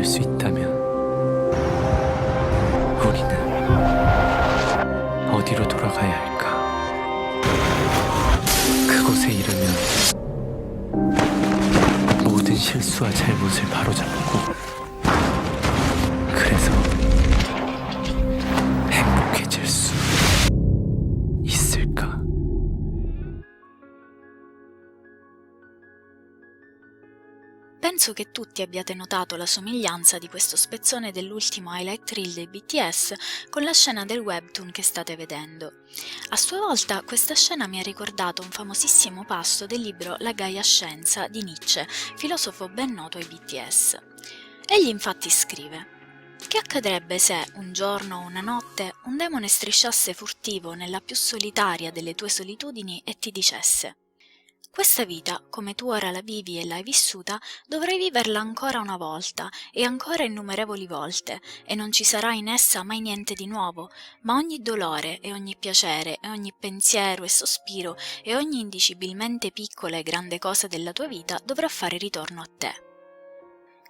돌려줄 수 있다면 우리는 어디로 돌아가야 할까? 그곳에 이르면 모든 실수와 잘못을 바로잡고 그래서 행복해질 수 있을까? Penso che tutti abbiate notato la somiglianza di questo spezzone dell'ultimo highlight reel dei BTS con la scena del webtoon che state vedendo. A sua volta questa scena mi ha ricordato un famosissimo passo del libro La Gaia Scienza di Nietzsche, filosofo ben noto ai BTS. Egli infatti scrive: che accadrebbe se, un giorno o una notte, un demone strisciasse furtivo nella più solitaria delle tue solitudini e ti dicesse: questa vita, come tu ora la vivi e l'hai vissuta, dovrai viverla ancora una volta e ancora innumerevoli volte, e non ci sarà in essa mai niente di nuovo, ma ogni dolore e ogni piacere e ogni pensiero e sospiro e ogni indicibilmente piccola e grande cosa della tua vita dovrà fare ritorno a te.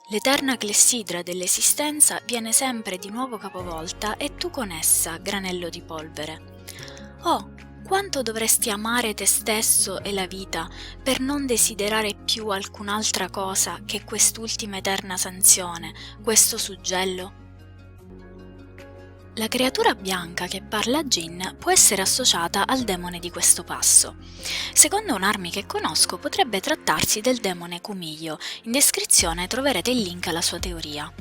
L'eterna clessidra dell'esistenza viene sempre di nuovo capovolta e tu con essa, granello di polvere. Oh, quanto dovresti amare te stesso e la vita per non desiderare più alcun'altra cosa che quest'ultima eterna sanzione, questo suggello? La creatura bianca che parla a Jin può essere associata al demone di questo passo. Secondo un'armi che conosco potrebbe trattarsi del demone Kumiyo. In descrizione troverete il link alla sua teoria.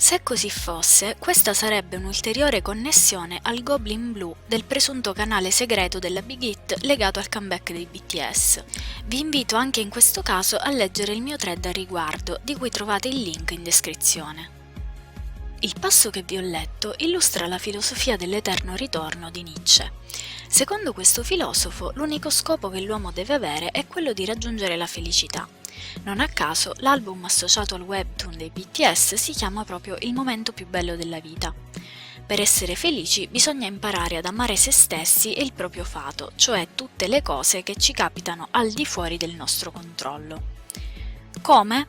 Se così fosse, questa sarebbe un'ulteriore connessione al Goblin Blue del presunto canale segreto della Big Hit legato al comeback dei BTS. Vi invito anche in questo caso a leggere il mio thread a riguardo, di cui trovate il link in descrizione. Il passo che vi ho letto illustra la filosofia dell'eterno ritorno di Nietzsche. Secondo questo filosofo, l'unico scopo che l'uomo deve avere è quello di raggiungere la felicità. Non a caso, l'album associato al webtoon dei BTS si chiama proprio Il momento più bello della vita. Per essere felici bisogna imparare ad amare se stessi e il proprio fato, cioè tutte le cose che ci capitano al di fuori del nostro controllo. Come?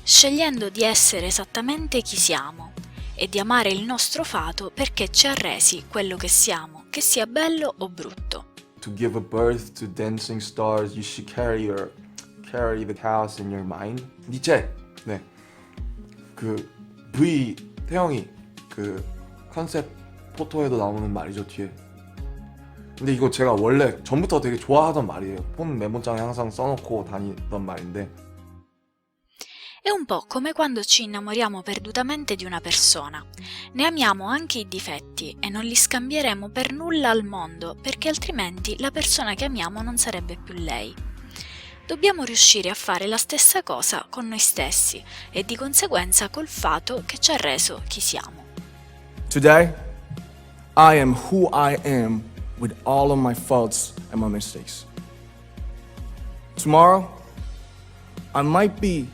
Scegliendo di essere esattamente chi siamo e di amare il nostro fato perché ci ha resi quello che siamo, che sia bello o brutto. To give a birth to dancing stars, you should carry the chaos in your mind. 니체. 네. 그 V 태영이 그 컨셉 포토에도 나오는 말이죠, 뒤에. 근데 이거 제가 원래 전부터 되게 좋아하던 말이에요. 폰 메모장에 항상 써놓고 다니던 말인데. È un po' come quando ci innamoriamo perdutamente di una persona. Ne amiamo anche i difetti e non li scambieremo per nulla al mondo, perché altrimenti la persona che amiamo non sarebbe più lei. Dobbiamo riuscire a fare la stessa cosa con noi stessi e di conseguenza col fato che ci ha reso chi siamo. Today, I am who I am with all of my faults and my mistakes. Tomorrow, I might be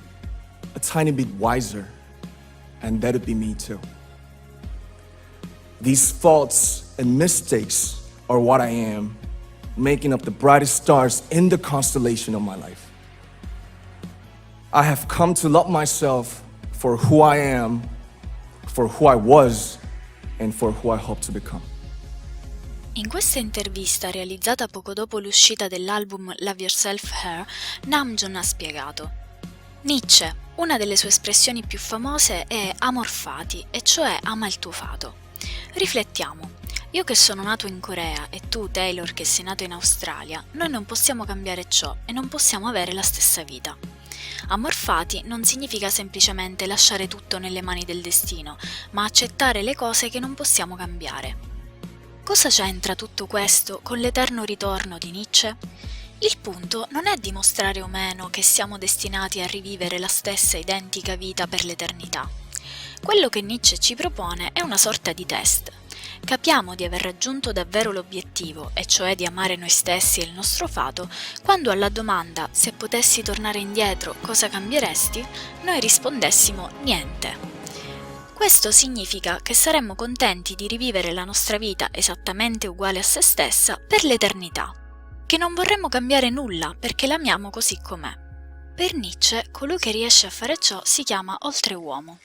a tiny bit wiser, and that'd be me too. These faults and mistakes are what I am, making up the brightest stars in the constellation of my life. I have come to love myself for who I am, for who I was, and for who I hope to become. In questa intervista realizzata poco dopo l'uscita dell'album Love Yourself Her, Namjoon ha spiegato: Nietzsche, una delle sue espressioni più famose è amor fati, e cioè ama il tuo fato. Riflettiamo. Io che sono nato in Corea e tu, Taylor, che sei nato in Australia, noi non possiamo cambiare ciò e non possiamo avere la stessa vita. Amor fati non significa semplicemente lasciare tutto nelle mani del destino, ma accettare le cose che non possiamo cambiare. Cosa c'entra tutto questo con l'eterno ritorno di Nietzsche? Il punto non è dimostrare o meno che siamo destinati a rivivere la stessa identica vita per l'eternità. Quello che Nietzsche ci propone è una sorta di test. Capiamo di aver raggiunto davvero l'obiettivo, e cioè di amare noi stessi e il nostro fato, quando alla domanda se potessi tornare indietro cosa cambieresti, noi rispondessimo niente. Questo significa che saremmo contenti di rivivere la nostra vita esattamente uguale a se stessa per l'eternità, che non vorremmo cambiare nulla perché l'amiamo così com'è. Per Nietzsche, colui che riesce a fare ciò si chiama oltreuomo.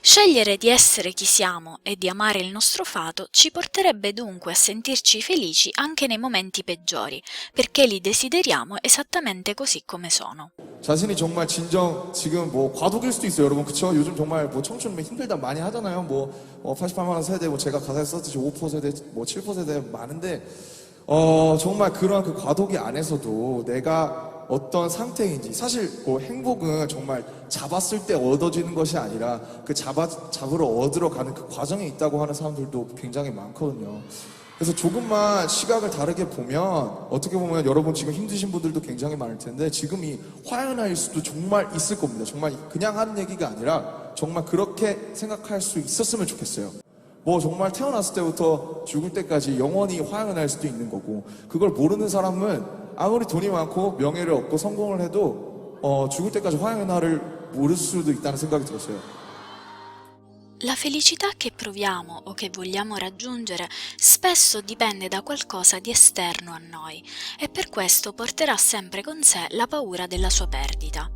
Scegliere di essere chi siamo e di amare il nostro fato ci porterebbe dunque a sentirci felici anche nei momenti peggiori, perché li desideriamo esattamente così come sono. 자신이 정말 진정 지금 뭐 과도기일 수도 있어요, 여러분. 그쵸? 요즘 정말 뭐 청춘 힘들다 많이 하잖아요. 88만 원 세대, 제가 가사에 썼듯이 5% 세대, 7% 세대 많은데 정말 그러한 그 과도기 안에서도 내가 어떤 상태인지, 사실 행복은 정말 잡았을 때 얻어지는 것이 아니라 그 잡으러 얻으러 가는 그 과정에 있다고 하는 사람들도 굉장히 많거든요. 그래서 조금만 시각을 다르게 보면, 어떻게 보면 여러분 지금 힘드신 분들도 굉장히 많을 텐데 지금이 화요나일 수도 정말 있을 겁니다. 정말 그냥 하는 얘기가 아니라 정말 그렇게 생각할 수 있었으면 좋겠어요. 정말 태어났을 때부터 죽을 때까지 영원히 화양을 날 수도 있는 거고, 그걸 모르는 사람은 아무리 돈이 많고 명예를 얻고 성공을 해도 죽을 때까지 화양의 날을 모를 수도 있다는 생각이 들었어요. La felicità che proviamo o che vogliamo raggiungere spesso dipende da qualcosa di esterno a noi e per questo porterà sempre con sé la paura della sua perdita.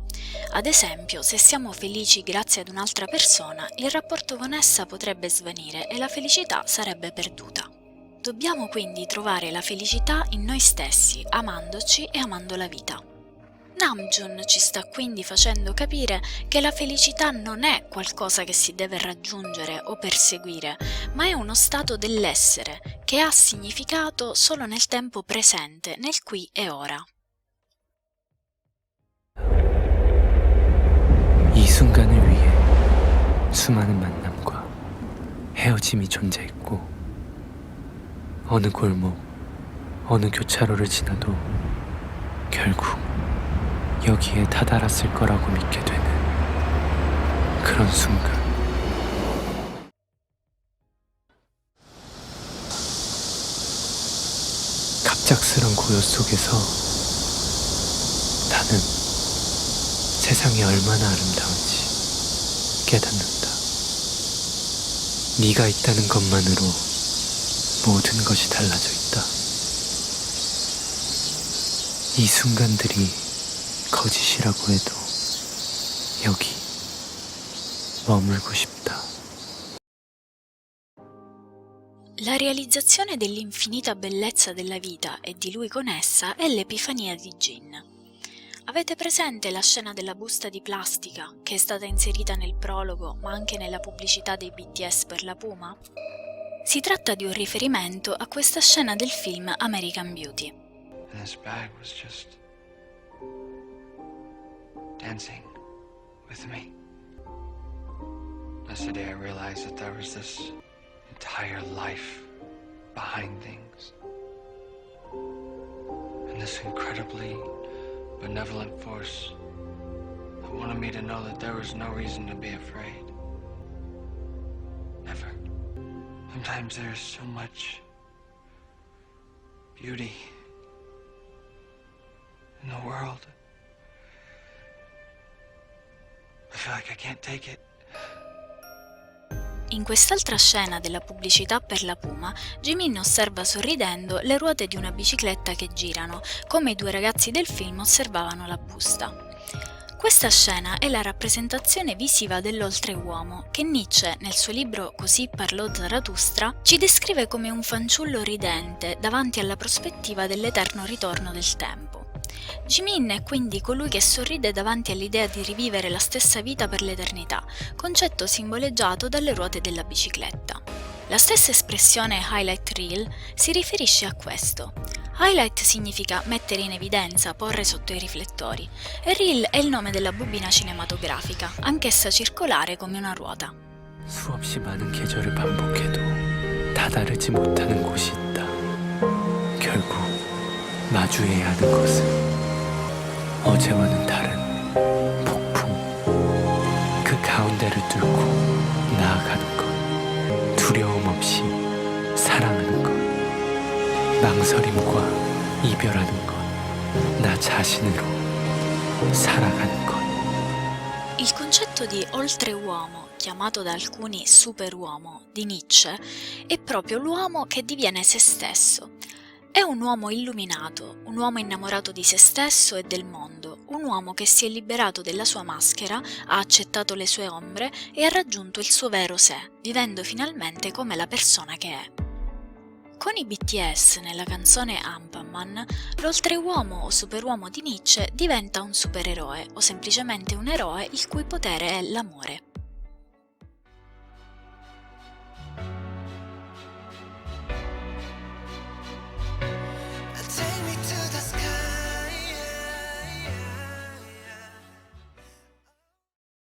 Ad esempio, se siamo felici grazie ad un'altra persona, il rapporto con essa potrebbe svanire e la felicità sarebbe perduta. Dobbiamo quindi trovare la felicità in noi stessi, amandoci e amando la vita. Namjoon ci sta quindi facendo capire che la felicità non è qualcosa che si deve raggiungere o perseguire, ma è uno stato dell'essere che ha significato solo nel tempo presente, nel qui e ora. 이 순간을 위해 수많은 만남과 헤어짐이 존재했고, 어느 골목, 어느 교차로를 지나도 결국 여기에 다다랐을 거라고 믿게 되는 그런 순간. 갑작스런 고요 속에서 나는 세상이 얼마나 아름다운지 깨닫는다. 네가 있다는 것만으로 모든 것이 달라져 있다. 이 순간들이 거짓이라고 해도 여기 머물고 싶다. La realizzazione dell'infinita bellezza della vita e di lui con essa è l'epifania di Jin. Avete presente la scena della busta di plastica che è stata inserita nel prologo ma anche nella pubblicità dei BTS per la Puma? Si tratta di un riferimento a questa scena del film American Beauty. And this bag was just dancing with me. Yesterday I realized that there was this entire life behind things. And this incredibly benevolent force that wanted me to know that there was no reason to be afraid. Never. Sometimes there's so much beauty in the world. I feel like I can't take it. In quest'altra scena della pubblicità per la Puma, Jimin osserva sorridendo le ruote di una bicicletta che girano, come i due ragazzi del film osservavano la busta. Questa scena è la rappresentazione visiva dell'oltreuomo che Nietzsche, nel suo libro Così parlò Zarathustra, ci descrive come un fanciullo ridente davanti alla prospettiva dell'eterno ritorno del tempo. Jimin è quindi colui che sorride davanti all'idea di rivivere la stessa vita per l'eternità, concetto simboleggiato dalle ruote della bicicletta. La stessa espressione highlight reel si riferisce a questo. Highlight significa mettere in evidenza, porre sotto i riflettori, e reel è il nome della bobina cinematografica, anch'essa circolare come una ruota. 수없이 많은 계절을 반복해도 다다르지 못하는 곳이 있다. 결국 마주해야 하는 것은 어제와는 다른 폭풍. 그 가운데를 뚫고 나아가는 것. 두려움 없이 사랑하는 것. 망설임과 이별하는 것. 나 자신으로 살아가는 것. Il concetto di oltreuomo, chiamato da alcuni superuomo, di Nietzsche, è proprio l'uomo che diviene se stesso. È un uomo illuminato, un uomo innamorato di se stesso e del mondo, un uomo che si è liberato della sua maschera, ha accettato le sue ombre e ha raggiunto il suo vero sé, vivendo finalmente come la persona che è. Con i BTS nella canzone Ampanman, l'oltreuomo o superuomo di Nietzsche diventa un supereroe o semplicemente un eroe il cui potere è l'amore.